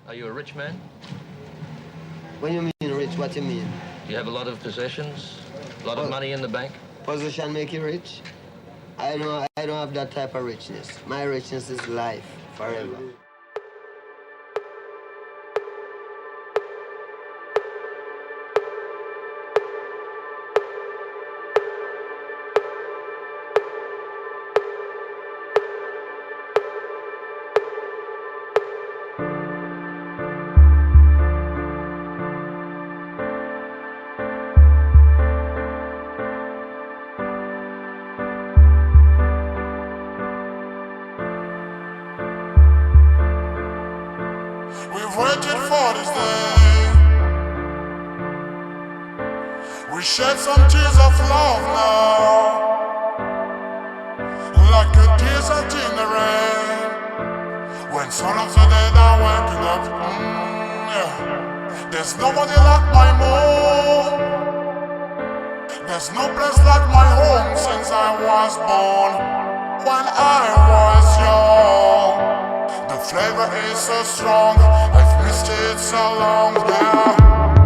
Are you a rich man? When you mean rich, what you mean? Do you have a lot of possessions? A lot of money in the bank? Position make you rich? I don't have that type of richness. My richness is life, forever. We've waited for this day. We shed some tears of love now, like a desert in the rain. When some of the dead are waking up, yeah. There's nobody like my mom. There's no place like my home since I was born. When I was young, the flavor is so strong. I've missed it so long, yeah.